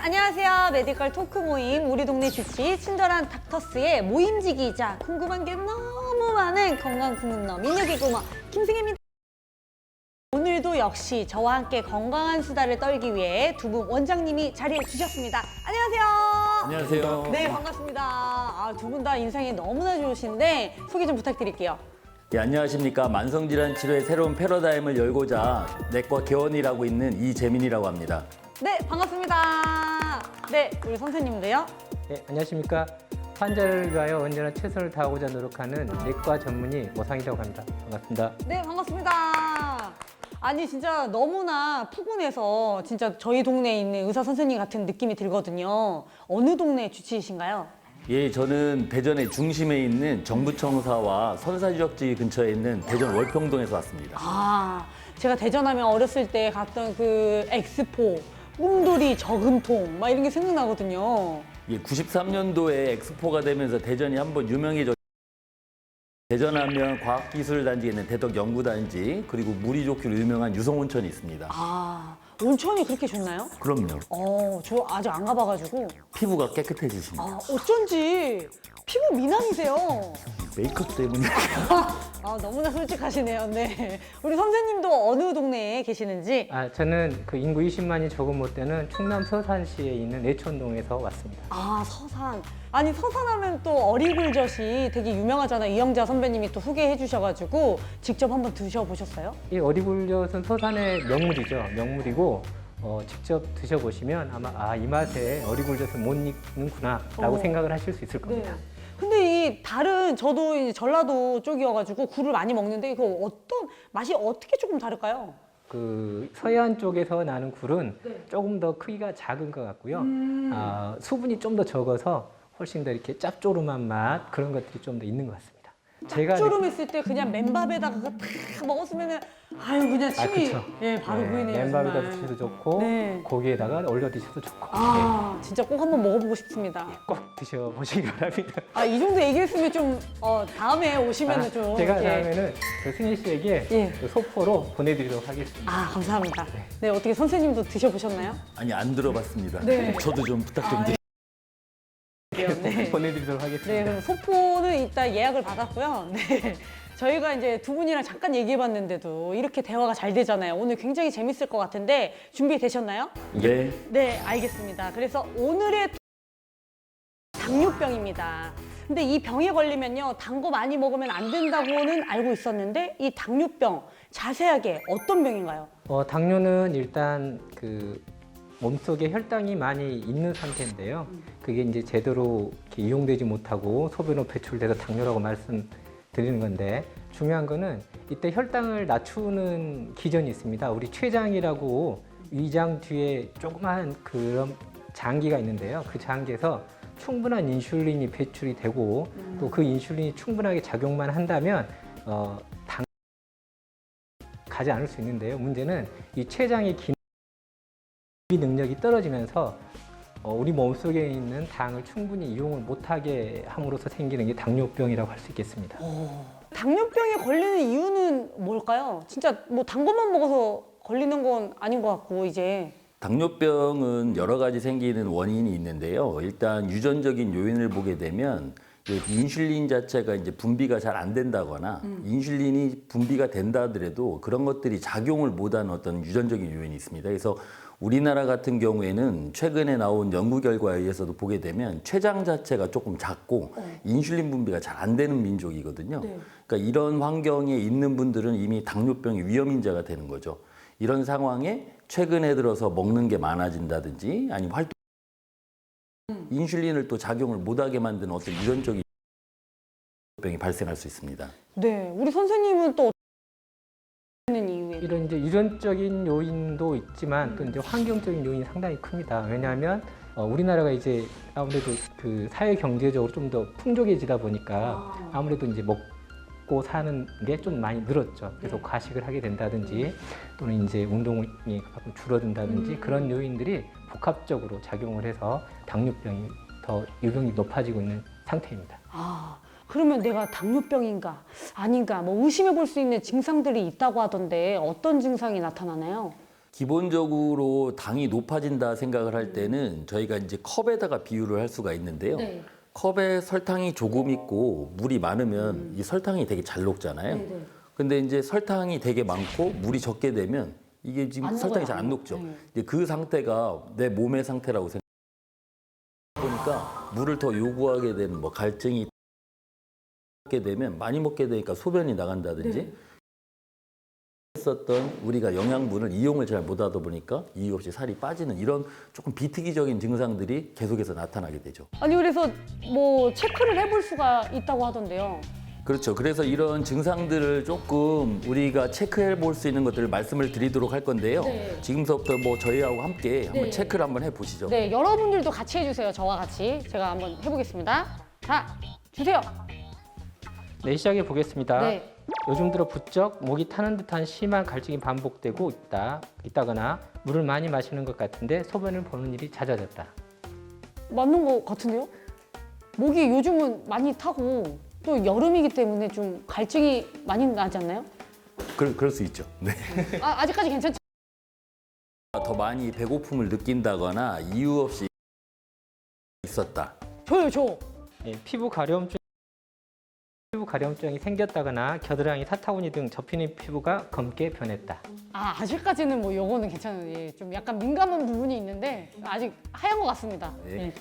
안녕하세요. 메디컬 토크 모임 우리 동네 주치 친절한 닥터스의 모임지기이자 궁금한 게 너무 많은 건강 궁금너 민혁이 고모 김승혜입니다. 오늘도 역시 저와 함께 건강한 수다를 떨기 위해 두 분 원장님이 자리해 주셨습니다. 안녕하세요. 안녕하세요. 네, 반갑습니다. 두 분 다 인상이 너무나 좋으신데 소개 좀 부탁드릴게요. 네, 안녕하십니까. 만성질환 치료의 새로운 패러다임을 열고자 내과 개원이라고 있는 이재민이라고 합니다. 네, 반갑습니다. 네, 우리 선생님도요. 네, 안녕하십니까. 환자를 위하여 언제나 최선을 다하고자 노력하는 내과 전문의 모상이라고 합니다. 반갑습니다. 네, 반갑습니다. 아니 진짜 너무나 푸근해서 진짜 저희 동네에 있는 의사 선생님 같은 느낌이 들거든요. 어느 동네 주치이신가요? 예, 저는 대전의 중심에 있는 정부청사와 선사지역지 근처에 있는 대전 월평동에서 왔습니다. 제가 대전하면 어렸을 때 갔던 그 엑스포, 꿈돌이 저금통 막 이런 게 생각나거든요. 예, 93년도에 엑스포가 되면서 대전이 한번 유명해졌. 대전하면 과학기술단지에 있는 대덕연구단지 그리고 물이 좋기로 유명한 유성온천이 있습니다. 온천이 그렇게 좋나요? 그럼요. 저 아직 안 가봐가지고. 피부가 깨끗해지십니다. 어쩐지 피부 미남이세요. 메이크업 때문에. 너무나 솔직하시네요. 네. 우리 선생님도 어느 동네에 계시는지. 저는 그 인구 20만이 조금 못 되는 충남 서산시에 있는 내촌동에서 왔습니다. 서산. 아니 서산하면 또 어리굴젓이 되게 유명하잖아요. 이영자 선배님이 또 소개해 주셔가지고 직접 한번 드셔보셨어요? 이 어리굴젓은 서산의 명물이죠. 명물이고 직접 드셔보시면 아마 이 맛에 어리굴젓을 못 익는구나 라고 생각을 하실 수 있을 겁니다. 네. 근데 이 다른 저도 이제 전라도 쪽이어가지고 굴을 많이 먹는데 이거 어떤 맛이 어떻게 조금 다를까요? 그 서해안 쪽에서 나는 굴은 조금 더 크기가 작은 것 같고요. 수분이 좀 더 적어서 훨씬 더 이렇게 짭조름한 맛 그런 것들이 좀 더 있는 것 같습니다. 짭조름했을 때 그냥 맨밥에다가 탁 먹었으면은 그냥 침이 그쵸. 바로 보이네요. 맨밥에다 정말. 드셔도 좋고 네. 고기에다가 올려 드셔도 좋고 진짜 꼭 한번 먹어보고 싶습니다. 꼭 드셔보시기 바랍니다. 이 정도 얘기했으면 좀 다음에 오시면은 좀 제가 이렇게. 다음에는 그 승희 씨에게 그 소포로 보내드리도록 하겠습니다. 감사합니다. 네, 어떻게 선생님도 드셔보셨나요? 아니, 안 들어봤습니다. 네. 저도 좀 부탁 좀 드릴게요. 네. 보내드리도록 하겠습니다. 네, 그럼 소포는 이따 예약을 받았고요. 네. 저희가 이제 두 분이랑 잠깐 얘기해봤는데도 이렇게 대화가 잘 되잖아요. 오늘 굉장히 재밌을 것 같은데 준비되셨나요? 네. 네, 알겠습니다. 그래서 오늘의 당뇨병입니다. 근데 이 병에 걸리면요, 단 거 많이 먹으면 안 된다고는 알고 있었는데 이 당뇨병 자세하게 어떤 병인가요? 당뇨는 일단 그 몸속에 혈당이 많이 있는 상태인데요. 그게 이제 제대로 이렇게 이용되지 못하고 소변으로 배출돼서 당뇨라고 말씀드리는 건데 중요한 거는 이때 혈당을 낮추는 기전이 있습니다. 우리 췌장이라고 위장 뒤에 조그마한 그런 장기가 있는데요. 그 장기에서 충분한 인슐린이 배출이 되고 또 그 인슐린이 충분하게 작용만 한다면 당 가지 않을 수 있는데요. 문제는 이 췌장의 기능 능력이 떨어지면서 우리 몸속에 있는 당을 충분히 이용을 못하게 함으로써 생기는 게 당뇨병이라고 할 수 있겠습니다. 당뇨병에 걸리는 이유는 뭘까요? 진짜 뭐 단 것만 먹어서 걸리는 건 아닌 것 같고 이제. 당뇨병은 여러 가지 생기는 원인이 있는데요. 일단 유전적인 요인을 보게 되면 인슐린 자체가 이제 분비가 잘 안 된다거나 인슐린이 분비가 된다 하더라도 그런 것들이 작용을 못하는 어떤 유전적인 요인이 있습니다. 그래서 우리나라 같은 경우에는 최근에 나온 연구 결과에 의해서도 보게 되면 췌장 자체가 조금 작고 인슐린 분비가 잘 안 되는 민족이거든요. 그러니까 이런 환경에 있는 분들은 이미 당뇨병의 위험 인자가 되는 거죠. 이런 상황에 최근에 들어서 먹는 게 많아진다든지 아니면 인슐린을 또 작용을 못하게 만드는 어떤 유전적인 병이 발생할 수 있습니다. 네, 우리 선생님은 또 어떤 이유에? 이런 이제 유전적인 요인도 있지만 또 이제 환경적인 요인이 상당히 큽니다. 왜냐하면 우리나라가 이제 아무래도 그 사회 경제적으로 좀 더 풍족해지다 보니까 아무래도 이제 먹고 사는 게 좀 많이 늘었죠. 그래서 과식을 하게 된다든지 또는 이제 운동이 가끔 줄어든다든지 그런 요인들이 복합적으로 작용을 해서 당뇨병이 더 유병이 높아지고 있는 상태입니다. 그러면 내가 당뇨병인가 아닌가 뭐 의심해 볼 수 있는 증상들이 있다고 하던데 어떤 증상이 나타나나요? 기본적으로 당이 높아진다 생각을 할 때는 저희가 이제 컵에다가 비유를 할 수가 있는데요. 네. 컵에 설탕이 조금 있고 물이 많으면 이 설탕이 되게 잘 녹잖아요. 네. 근데 이제 설탕이 되게 많고 물이 적게 되면 이게 지금 안 설탕이 녹아요, 잘 안 안 녹- 녹죠. 네. 이제 그 상태가 내 몸의 상태라고 생각하니까 물을 더 요구하게 되면 뭐 갈증이 먹게 되면 많이 먹게 되니까 소변이 나간다든지 했었던 우리가 영양분을 이용을 잘 못하다 보니까 이유 없이 살이 빠지는 이런 조금 비특이적인 증상들이 계속해서 나타나게 되죠. 아니 그래서 뭐 체크를 해볼 수가 있다고 하던데요. 그렇죠. 그래서 이런 증상들을 조금 우리가 체크해 볼 수 있는 것들을 말씀을 드리도록 할 건데요. 네. 지금서부터 뭐 저희하고 함께 한번 네. 체크를 한번 해 보시죠. 네, 여러분들도 같이 해주세요. 저와 같이. 제가 한번 해보겠습니다. 자, 주세요. 네, 시작해 보겠습니다. 네. 요즘 들어 부쩍 목이 타는 듯한 심한 갈증이 반복되고 있다거나 물을 많이 마시는 것 같은데 소변을 보는 일이 잦아졌다. 맞는 것 같은데요? 목이 요즘은 많이 타고 또 여름이기 때문에 좀 갈증이 많이 나지 않나요? 그럴 수 있죠. 네. 아직까지 괜찮죠? 더 많이 배고픔을 느낀다거나 이유 없이 있었다. 저요, 저. 예, 피부 가려움증이 생겼다거나 겨드랑이, 사타구니 등 접히는 피부가 검게 변했다. 아직까지는 뭐 요거는 괜찮아요. 예, 좀 약간 민감한 부분이 있는데 아직 하얀 것 같습니다. 네. 예.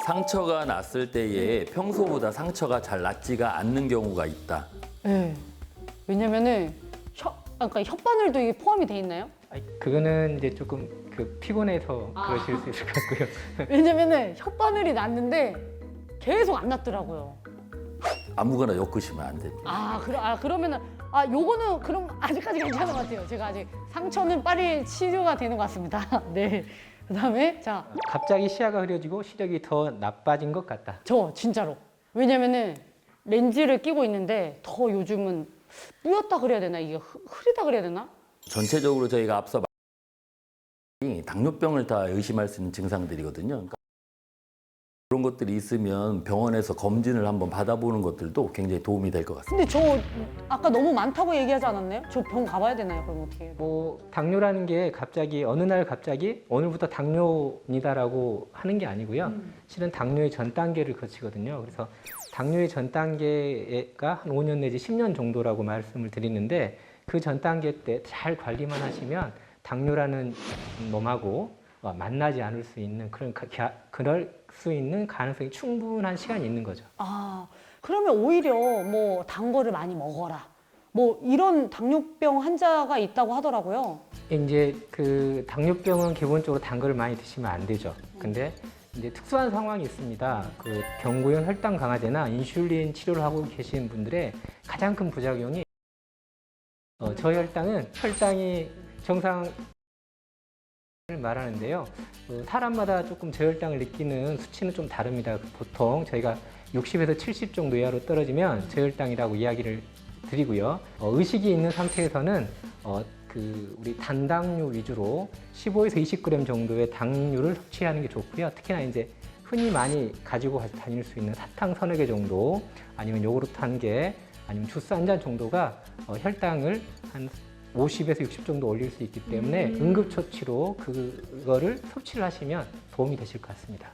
상처가 났을 때에 평소보다 상처가 잘 낫지가 않는 경우가 있다. 예. 왜냐면은 그러니까 혓바늘도 이게 포함이 돼 있나요? 그거는 이제 조금 피곤해서 그러실 수 있을 것 같고요. 왜냐면은 혓바늘이 났는데 계속 안 났더라고요. 아무거나 엮으시면 안 됩니다. 그러면은 요거는 그럼 아직까지 괜찮은 것 같아요. 제가 아직 상처는 빨리 치료가 되는 것 같습니다. 네. 그다음에 자, 갑자기 시야가 흐려지고 시력이 더 나빠진 것 같다. 저 진짜로. 왜냐면은 렌즈를 끼고 있는데 더 요즘은 뿌옇다 그래야 되나? 이게 흐리다 그래야 되나? 전체적으로 저희가 앞서 당뇨병을 다 의심할 수 있는 증상들이거든요. 그러니까 그런 것들이 있으면 병원에서 검진을 한번 받아보는 것들도 굉장히 도움이 될 것 같습니다. 근데 저 아까 너무 많다고 얘기하지 않았나요? 저 병 가봐야 되나요? 그럼 어떻게 해요? 뭐 당뇨라는 게 갑자기 어느 날 갑자기 오늘부터 당뇨이다라고 하는 게 아니고요. 실은 당뇨의 전 단계를 거치거든요. 그래서 당뇨의 전 단계가 한 5년 내지 10년 정도라고 말씀을 드리는데 그 전 단계 때 잘 관리만 하시면 당뇨라는 놈하고 만나지 않을 수 있는 그럴 수 있는 가능성이 충분한 시간이 있는 거죠. 그러면 오히려 뭐 단 거를 많이 먹어라. 뭐 이런 당뇨병 환자가 있다고 하더라고요. 이제 당뇨병은 기본적으로 단 거를 많이 드시면 안 되죠. 근데 이제 특수한 상황이 있습니다. 경구용 혈당 강화제나 인슐린 치료를 하고 계신 분들의 가장 큰 부작용이 저혈당은 혈당이 정상 말하는데요. 사람마다 조금 저혈당을 느끼는 수치는 좀 다릅니다. 보통 저희가 60에서 70 정도 이하로 떨어지면 저혈당이라고 이야기를 드리고요. 의식이 있는 상태에서는 우리 단당류 위주로 15에서 20g 정도의 당류를 섭취하는 게 좋고요. 특히나 이제 흔히 많이 가지고 다닐 수 있는 사탕 서너 개 정도, 아니면 요구르트 한 개, 아니면 주스 한 잔 정도가 혈당을 한 50에서 60 정도 올릴 수 있기 때문에 응급처치로 그거를 섭취를 하시면 도움이 되실 것 같습니다.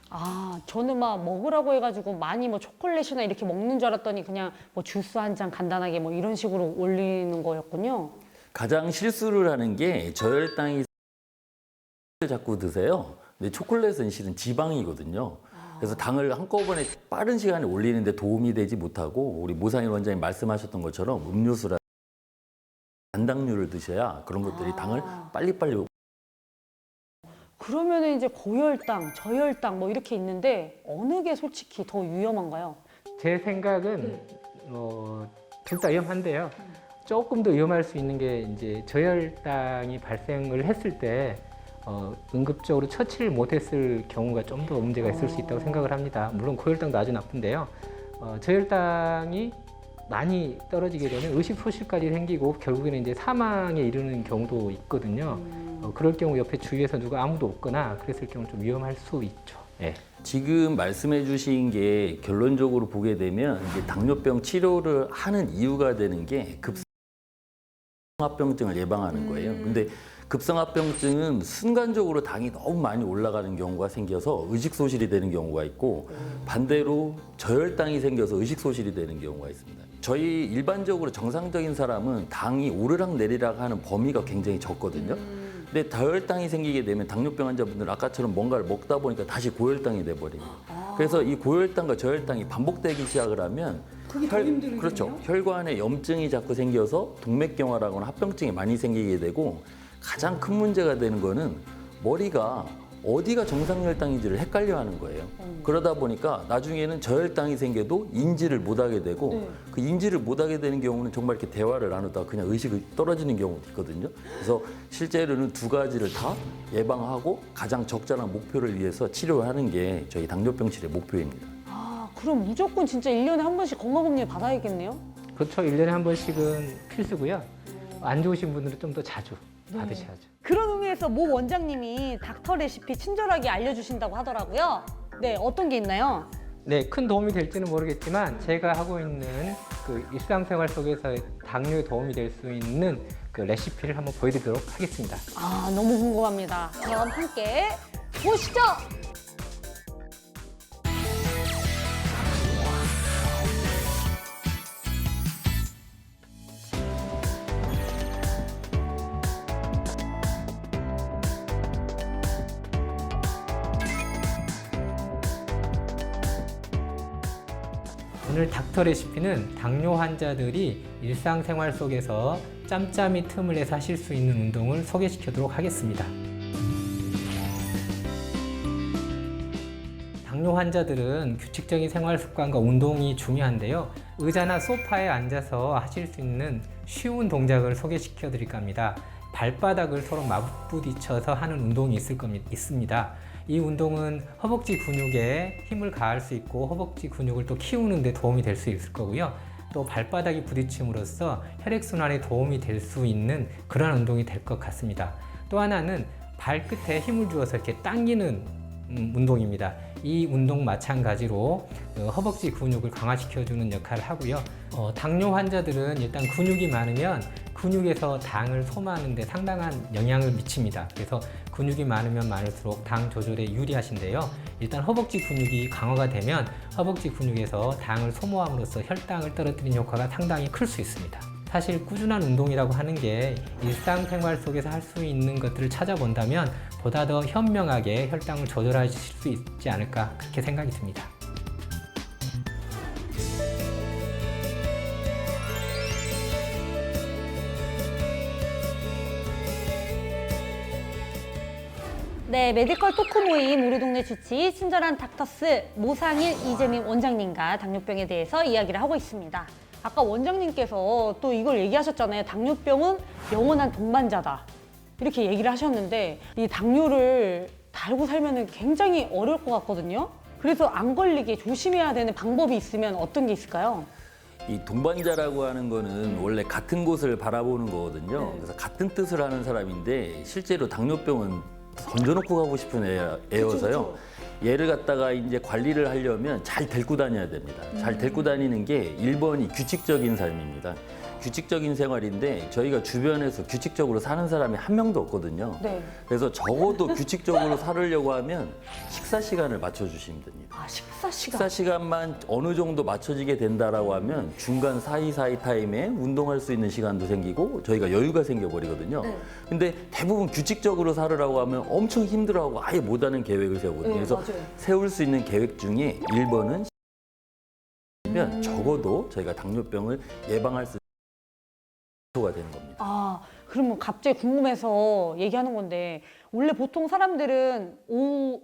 저는 막 먹으라고 해가지고 많이 뭐 초콜릿이나 이렇게 먹는 줄 알았더니 그냥 뭐 주스 한 잔 간단하게 뭐 이런 식으로 올리는 거였군요. 가장 실수를 하는 게 저혈당이 자꾸 드세요. 근데 초콜릿은 실은 지방이거든요. 그래서 당을 한꺼번에 빠른 시간에 올리는데 도움이 되지 못하고 우리 모상일 원장님 말씀하셨던 것처럼 음료수라 단당류를 드셔야 그런 것들이 당을 빨리빨리. 그러면은 이제 고혈당, 저혈당 뭐 이렇게 있는데 어느 게 솔직히 더 위험한가요? 제 생각은 둘 다 위험한데요. 조금 더 위험할 수 있는 게 이제 저혈당이 발생을 했을 때 응급적으로 처치를 못했을 경우가 좀 더 문제가 있을 수 있다고 생각을 합니다. 물론 고혈당도 아주 나쁜데요. 저혈당이 많이 떨어지게 되면 의식 소실까지 생기고 결국에는 이제 사망에 이르는 경우도 있거든요. 그럴 경우 옆에 주위에서 누가 아무도 없거나 그랬을 경우 좀 위험할 수 있죠. 예. 지금 말씀해 주신 게 결론적으로 보게 되면 이제 당뇨병 치료를 하는 이유가 되는 게 급성합병증을 예방하는 거예요. 근데 급성합병증은 순간적으로 당이 너무 많이 올라가는 경우가 생겨서 의식소실이 되는 경우가 있고 반대로 저혈당이 생겨서 의식소실이 되는 경우가 있습니다. 저희 일반적으로 정상적인 사람은 당이 오르락 내리락 하는 범위가 굉장히 적거든요. 근데 저혈당이 생기게 되면 당뇨병 환자분들은 아까처럼 뭔가를 먹다 보니까 다시 고혈당이 돼버립니다. 그래서 이 고혈당과 저혈당이 반복되기 시작을 하면 그게 더 힘들겠네요? 그렇죠. 혈관에 염증이 자꾸 생겨서 동맥경화라거나 합병증이 많이 생기게 되고 가장 큰 문제가 되는 거는 머리가 어디가 정상 혈당인지를 헷갈려 하는 거예요. 그러다 보니까 나중에는 저혈당이 생겨도 인지를 못하게 되고 네. 그 인지를 못하게 되는 경우는 정말 이렇게 대화를 나누다가 그냥 의식이 떨어지는 경우도 있거든요. 그래서 실제로는 두 가지를 다 예방하고 가장 적절한 목표를 위해서 치료하는 게 저희 당뇨병 치료의 목표입니다. 아, 그럼 무조건 진짜 1년에 한 번씩 건강검진 받아야겠네요? 그렇죠. 1년에 한 번씩은 필수고요. 안 좋으신 분들은 좀 더 자주 받으셔야죠. 그런 의미에서 모 원장님이 닥터 레시피 친절하게 알려주신다고 하더라고요. 네, 어떤 게 있나요? 네, 큰 도움이 될지는 모르겠지만 제가 하고 있는 그 일상생활 속에서 당뇨에 도움이 될 수 있는 그 레시피를 한번 보여드리도록 하겠습니다. 아, 너무 궁금합니다. 그럼 함께 보시죠. 오늘 닥터 레시피는 당뇨 환자들이 일상생활 속에서 짬짬이 틈을 내서 하실 수 있는 운동을 소개시켜도록 하겠습니다. 당뇨 환자들은 규칙적인 생활 습관과 운동이 중요한데요. 의자나 소파에 앉아서 하실 수 있는 쉬운 동작을 소개시켜 드릴까 합니다. 발바닥을 서로 맞부딪혀서 하는 운동이 있습니다. 이 운동은 허벅지 근육에 힘을 가할 수 있고 허벅지 근육을 또 키우는 데 도움이 될 수 있을 거고요. 또 발바닥이 부딪힘으로써 혈액순환에 도움이 될 수 있는 그런 운동이 될 것 같습니다. 또 하나는 발끝에 힘을 주어서 이렇게 당기는 운동입니다. 이 운동 마찬가지로 허벅지 근육을 강화시켜주는 역할을 하고요. 당뇨 환자들은 일단 근육이 많으면 근육에서 당을 소모하는 데 상당한 영향을 미칩니다. 그래서 근육이 많으면 많을수록 당 조절에 유리하신데요. 일단 허벅지 근육이 강화가 되면 허벅지 근육에서 당을 소모함으로써 혈당을 떨어뜨리는 효과가 상당히 클 수 있습니다. 사실 꾸준한 운동이라고 하는 게 일상생활 속에서 할 수 있는 것들을 찾아본다면 보다 더 현명하게 혈당을 조절하실 수 있지 않을까 그렇게 생각이 듭니다. 네, 메디컬 토크 모임 우리 동네 주치 친절한 닥터스 모상일 이재민 원장님과 당뇨병에 대해서 이야기를 하고 있습니다. 아까 원장님께서 또 이걸 얘기하셨잖아요. 당뇨병은 영원한 동반자다. 이렇게 얘기를 하셨는데 이 당뇨를 달고 살면 굉장히 어려울 것 같거든요. 그래서 안 걸리게 조심해야 되는 방법이 있으면 어떤 게 있을까요? 이 동반자라고 하는 거는 원래 같은 곳을 바라보는 거거든요. 그래서 같은 뜻을 하는 사람인데 실제로 당뇨병은 던져놓고 가고 싶은 애여서요. 얘를 갖다가 이제 관리를 하려면 잘 데리고 다녀야 됩니다. 잘 데리고 다니는 게 1번이 규칙적인 삶입니다. 규칙적인 생활인데 저희가 주변에서 규칙적으로 사는 사람이 한 명도 없거든요. 네. 그래서 적어도 규칙적으로 살으려고 하면 식사 시간을 맞춰주시면 됩니다. 아, 식사 시간. 식사 시간만 어느 정도 맞춰지게 된다라고 하면 중간 사이사이 타임에 운동할 수 있는 시간도 생기고 저희가 여유가 생겨버리거든요. 네. 근데 대부분 규칙적으로 살으라고 하면 엄청 힘들어하고 아예 못하는 계획을 세우거든요. 네, 그래서 맞아요. 세울 수 있는 계획 중에 1번은 적어도 저희가 당뇨병을 예방할 수 있는 가 되는 겁니다. 아, 그럼 뭐 갑자기 궁금해서 얘기하는 건데 원래 보통 사람들은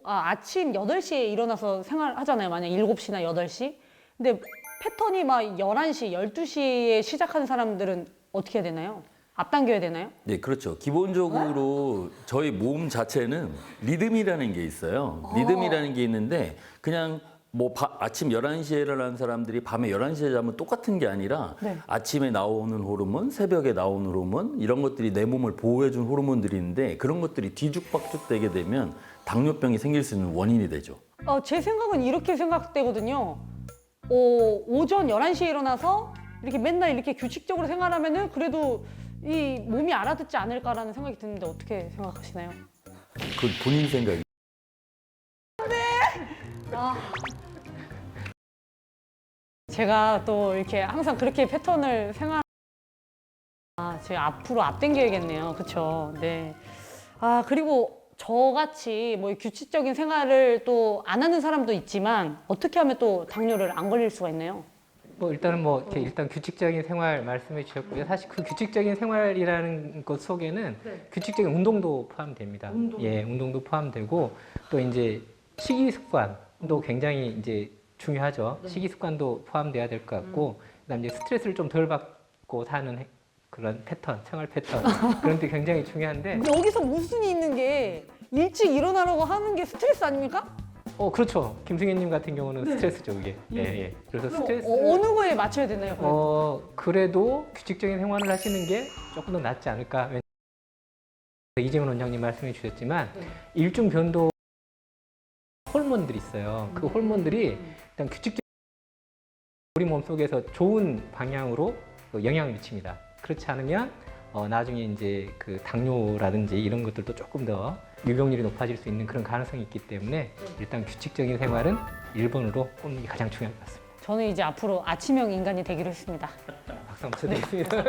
아침 8시에 일어나서 생활하잖아요. 만약 7시나 8시. 근데 패턴이 막 11시, 12시에 시작하는 사람들은 어떻게 해야 되나요? 앞당겨야 되나요? 네, 그렇죠. 기본적으로 저희 몸 자체는 리듬이라는 게 있어요. 리듬이라는 게 있는데 그냥 뭐 아침 11시에 일어나는 사람들이 밤에 11시에 자면 똑같은 게 아니라 네. 아침에 나오는 호르몬, 새벽에 나오는 호르몬 이런 것들이 내 몸을 보호해준 호르몬들이 있는데 그런 것들이 뒤죽박죽 되게 되면 당뇨병이 생길 수 있는 원인이 되죠. 제 생각은 이렇게 생각되거든요. 오전 11시에 일어나서 이렇게 맨날 이렇게 규칙적으로 생활하면은 그래도 이 몸이 알아듣지 않을까라는 생각이 드는데 어떻게 생각하시나요? 그 본인 생각이. 제가 또 이렇게 항상 그렇게 패턴을 제가 앞으로 앞당겨야겠네요. 그렇죠? 네. 그리고 저같이 뭐 규칙적인 생활을 또 안 하는 사람도 있지만 어떻게 하면 또 당뇨를 안 걸릴 수가 있나요? 뭐 일단은 뭐 이렇게 일단 규칙적인 생활 말씀해 주셨고요. 사실 그 규칙적인 생활이라는 것 속에는 규칙적인 운동도 포함됩니다. 예, 운동도 포함되고 또 이제 식이 습관도 굉장히 이제 중요하죠. 식이 습관도 포함돼야 될 것 같고 그다음 이제 스트레스를 좀 덜 받고 사는 그런 패턴, 생활 패턴 그런 게 굉장히 중요한데. 여기서 모순이 있는 게 일찍 일어나라고 하는 게 스트레스 아닙니까? 그렇죠. 김승혜님 같은 경우는 스트레스죠, 그게. 예. 그래서 스트레스. 어느 거에 맞춰야 되나요? 그래도 규칙적인 생활을 하시는 게 조금 더 낫지 않을까. 이재문 원장님 말씀해 주셨지만 일중 변동 호르몬들이 있어요. 그 호르몬들이 일단 규칙적인 우리 몸속에서 좋은 방향으로 영향을 미칩니다. 그렇지 않으면 나중에 이제 그 당뇨라든지 이런 것들도 조금 더 유병률이 높아질 수 있는 그런 가능성이 있기 때문에 일단 규칙적인 생활은 1번으로 꼽는 게 가장 중요할 것 같습니다. 저는 이제 앞으로 아침형 인간이 되기로 했습니다. 박수 한번 쳐드리겠습니다.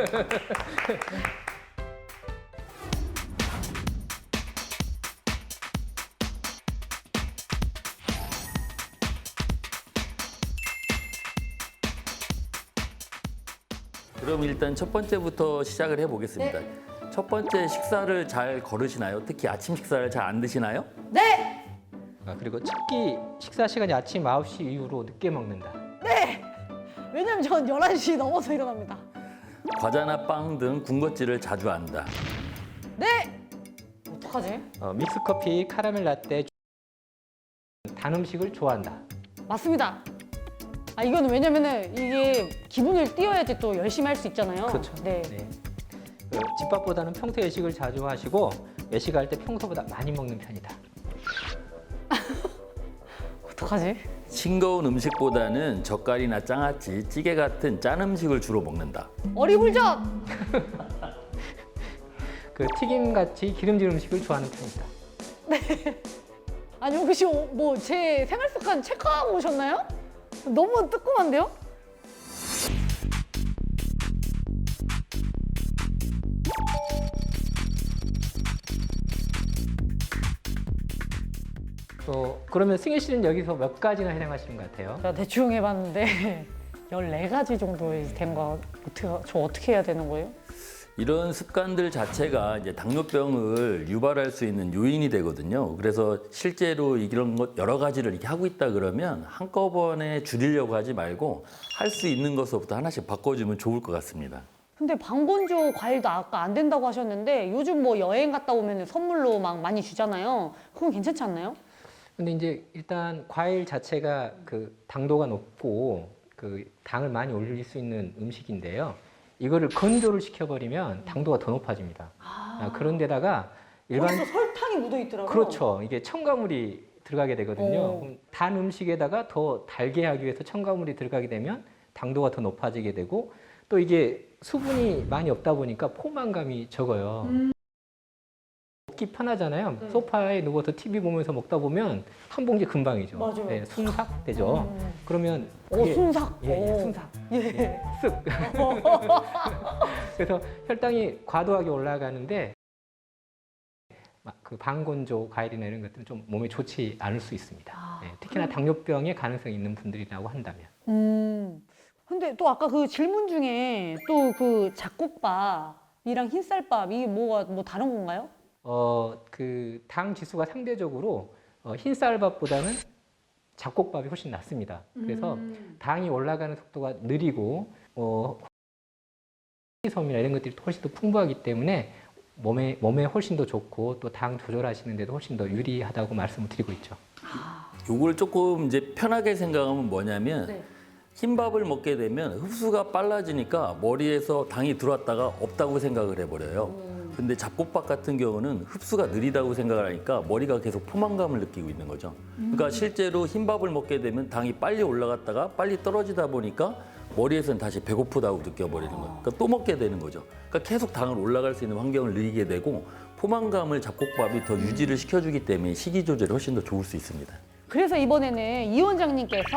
그럼 일단 첫 번째부터 시작을 해보겠습니다. 첫 번째 식사를 잘 거르시나요? 특히 아침 식사를 잘 안 드시나요? 네! 그리고 특히 식사 시간이 아침 9시 이후로 늦게 먹는다. 네! 왜냐면 전 11시 넘어서 일어납니다. 과자나 빵 등 군것질을 자주 한다. 네! 어떡하지? 믹스커피, 카라멜 라떼, 단 음식을 좋아한다. 맞습니다. 이거는 왜냐면은 이게 기분을 띄워야지 또 열심히 할 수 있잖아요. 그렇죠. 네. 집밥보다는 평소 외식을 자주 하시고 외식할 때 평소보다 많이 먹는 편이다. 어떡하지? 싱거운 음식보다는 젓갈이나 장아찌, 찌개 같은 짠 음식을 주로 먹는다. 어리굴젓! 튀김같이 기름진 음식을 좋아하는 편이다. 아니 혹시 뭐 제 생활 습관 체크하고 오셨나요? 너무 뜨끔한데요? 그러면 승혜 씨는 여기서 몇 가지나 해당하시는 것 같아요? 제가 대충 해봤는데 14가지 정도 된 거 저 어떻게 해야 되는 거예요? 이런 습관들 자체가 이제 당뇨병을 유발할 수 있는 요인이 되거든요. 그래서 실제로 이런 것 여러 가지를 이렇게 하고 있다 그러면 한꺼번에 줄이려고 하지 말고 할 수 있는 것부터 하나씩 바꿔주면 좋을 것 같습니다. 근데 방건조 과일도 아까 안 된다고 하셨는데 요즘 뭐 여행 갔다 오면 선물로 막 많이 주잖아요. 그건 괜찮지 않나요? 근데 이제 일단 과일 자체가 당도가 높고 당을 많이 올릴 수 있는 음식인데요. 이거를 건조를 시켜버리면 당도가 더 높아집니다. 그런데다가 벌써 설탕이 묻어 있더라고요. 그렇죠. 이게 첨가물이 들어가게 되거든요. 그럼 단 음식에다가 더 달게 하기 위해서 첨가물이 들어가게 되면 당도가 더 높아지게 되고 또 이게 수분이 많이 없다 보니까 포만감이 적어요. 먹기 편하잖아요. 소파에 누워서 TV 보면서 먹다 보면 한 봉지 금방이죠. 맞아요. 네, 순삭 되죠. 그러면 그게- 순삭. 예, 순삭. 예. 쓱. 그래서 혈당이 과도하게 올라가는데 방건조 과일이나 이런 것들은 좀 몸에 좋지 않을 수 있습니다. 특히나 당뇨병의 가능성이 있는 분들이라고 한다면. 근데 또 아까 그 질문 중에 또 그 잡곡밥이랑 흰쌀밥 이게 뭐가 뭐 다른 건가요? 당 지수가 상대적으로 흰쌀밥보다는 잡곡밥이 훨씬 낫습니다. 그래서 당이 올라가는 속도가 느리고 식이섬유나 이런 것들이 훨씬 더 풍부하기 때문에 몸에 훨씬 더 좋고 또 당 조절하시는 데도 훨씬 더 유리하다고 말씀을 드리고 있죠. 요걸 조금 이제 편하게 생각하면 뭐냐면 흰밥을 먹게 되면 흡수가 빨라지니까 머리에서 당이 들어왔다가 없다고 생각을 해버려요. 근데 잡곡밥 같은 경우는 흡수가 느리다고 생각을 하니까 머리가 계속 포만감을 느끼고 있는 거죠. 그러니까 실제로 흰밥을 먹게 되면 당이 빨리 올라갔다가 빨리 떨어지다 보니까 머리에서는 다시 배고프다고 느껴버리는 거예요. 그러니까 또 먹게 되는 거죠. 그러니까 계속 당을 올라갈 수 있는 환경을 누리게 되고 포만감을 잡곡밥이 더 유지를 시켜주기 때문에 식이 조절이 훨씬 더 좋을 수 있습니다. 그래서 이번에는 이 원장님께서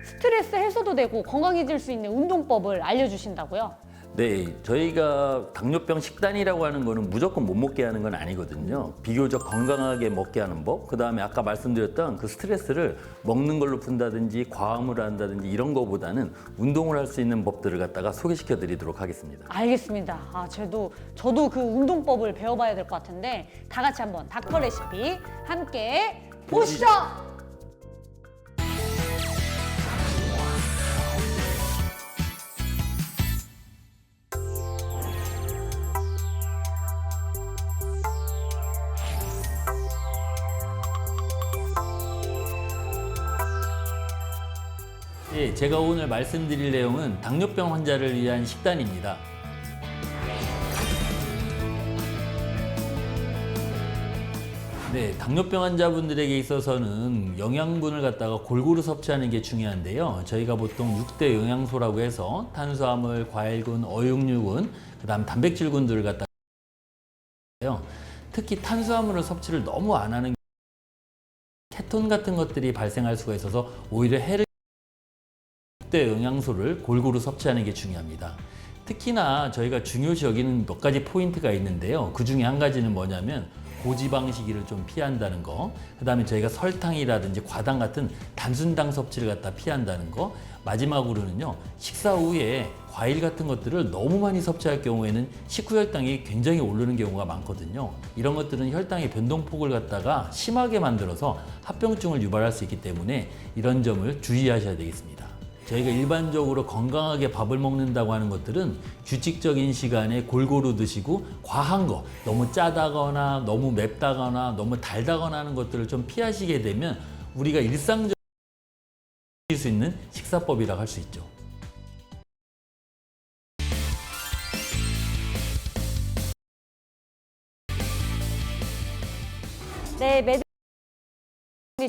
스트레스 해소도 되고 건강해질 수 있는 운동법을 알려주신다고요? 네, 저희가 당뇨병 식단이라고 하는 거는 무조건 못 먹게 하는 건 아니거든요. 비교적 건강하게 먹게 하는 법, 그 다음에 아까 말씀드렸던 그 스트레스를 먹는 걸로 푼다든지 과음을 한다든지 이런 거보다는 운동을 할 수 있는 법들을 갖다가 소개시켜 드리도록 하겠습니다. 알겠습니다. 저도 그 운동법을 배워봐야 될 것 같은데 다 같이 한번 닥터 레시피 함께 보시죠. 네, 제가 오늘 말씀드릴 내용은 당뇨병 환자를 위한 식단입니다. 네, 당뇨병 환자분들에게 있어서는 영양분을 갖다가 골고루 섭취하는 게 중요한데요. 저희가 보통 6대 영양소라고 해서 탄수화물, 과일군, 어육류군, 그다음 단백질군들을 갖다가 특히 탄수화물을 섭취를 너무 안 하는 케톤 같은 것들이 발생할 수가 있어서 오히려 해를 6대 영양소를 골고루 섭취하는 게 중요합니다. 특히나 저희가 중요시 여기는 몇 가지 포인트가 있는데요. 그 중에 한 가지는 뭐냐면 고지방식을 좀 피한다는 거, 그 다음에 저희가 설탕이라든지 과당 같은 단순당 섭취를 갖다 피한다는 거, 마지막으로는요, 식사 후에 과일 같은 것들을 너무 많이 섭취할 경우에는 식후 혈당이 굉장히 오르는 경우가 많거든요. 이런 것들은 혈당의 변동폭을 갖다가 심하게 만들어서 합병증을 유발할 수 있기 때문에 이런 점을 주의하셔야 되겠습니다. 저희가 일반적으로 건강하게 밥을 먹는다고 하는 것들은 규칙적인 시간에 골고루 드시고 과한 거, 너무 짜다거나 너무 맵다거나 너무 달다거나 하는 것들을 좀 피하시게 되면 우리가 일상적으로 할 수 있는 식사법이라고 할 수 있죠. 네,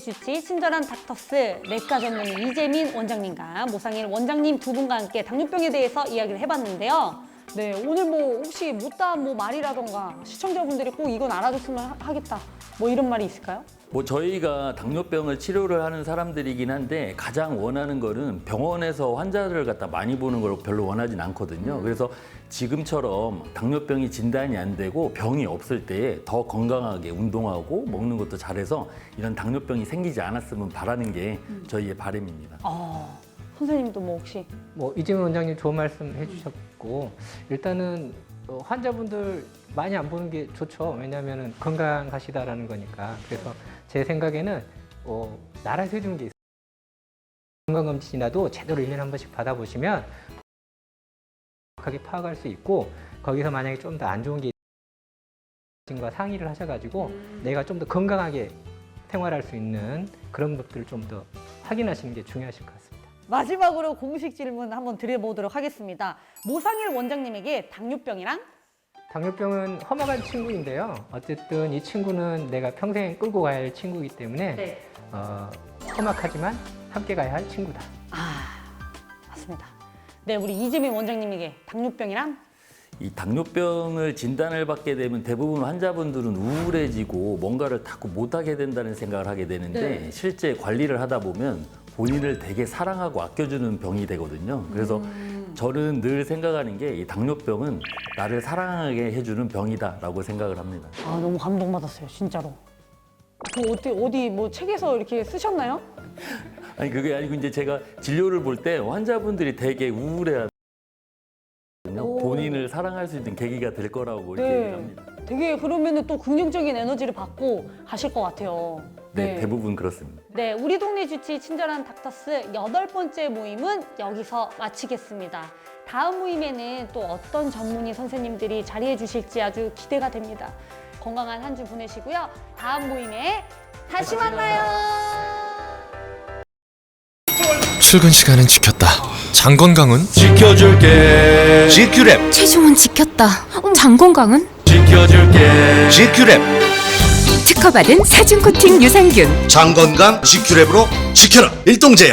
주치 친절한 닥터스 내과 전문의 이재민 원장님과 모상일 원장님 두 분과 함께 당뇨병에 대해서 이야기를 해봤는데요. 네, 오늘 혹시 못다한 말이라던가 시청자분들이 꼭 이건 알아줬으면 하겠다 이런 말이 있을까요? 저희가 당뇨병을 치료를 하는 사람들이긴 한데 가장 원하는 거는 병원에서 환자들을 갖다 많이 보는 걸 별로 원하진 않거든요. 그래서 지금처럼 당뇨병이 진단이 안 되고 병이 없을 때 더 건강하게 운동하고 먹는 것도 잘해서 이런 당뇨병이 생기지 않았으면 바라는 게 저희의 바람입니다. 선생님도 혹시? 이재민 원장님 좋은 말씀 해주셨고, 일단은 환자분들 많이 안 보는 게 좋죠. 왜냐하면 건강하시다라는 거니까. 그래서 제 생각에는 나라에서 해주는 게 있어요. 건강검진이라도 제대로 1년에 한 번씩 받아보시면 정확하게 파악할 수 있고, 거기서 만약에 좀 더 안 좋은 게 있으면 상의를 하셔가지고 내가 좀 더 건강하게 생활할 수 있는 그런 것들을 좀 더 확인하시는 게 중요하실 것 같습니다. 마지막으로 공식 질문 한번 드려보도록 하겠습니다. 모상일 원장님에게 당뇨병이랑? 당뇨병은 험악한 친구인데요. 어쨌든 이 친구는 내가 평생 끌고 가야 할 친구이기 때문에 험악하지만 함께 가야 할 친구다. 맞습니다. 네, 우리 이재민 원장님에게 당뇨병이랑? 이 당뇨병을 진단을 받게 되면 대부분 환자분들은 우울해지고 뭔가를 자꾸 못하게 된다는 생각을 하게 되는데 실제 관리를 하다 보면 본인을 되게 사랑하고 아껴주는 병이 되거든요. 그래서 저는 늘 생각하는 게 이 당뇨병은 나를 사랑하게 해주는 병이다라고 생각을 합니다. 너무 감동받았어요, 진짜로. 어디 책에서 이렇게 쓰셨나요? 아니 그게 아니고 이제 제가 진료를 볼 때 환자분들이 되게 우울해하거든요. 본인을 사랑할 수 있는 계기가 될 거라고 이렇게 얘기를 합니다. 되게 그러면은 또 긍정적인 에너지를 받고 가실 것 같아요. 네, 대부분 그렇습니다. 네, 우리 동네 주치 친절한 닥터스 8번째 모임은 여기서 마치겠습니다. 다음 모임에는 또 어떤 전문의 선생님들이 자리해 주실지 아주 기대가 됩니다. 건강한 한 주 보내시고요. 다음 모임에 다시 만나요. 출근 시간은 지켰다. 장 건강은 지켜줄게. GQ랩 체중은 지켰다. 장 건강은 지켜줄게. GQ랩 특허받은 사중 코팅 유산균. 장 건강 GQ랩으로 지켜라. 일동제약.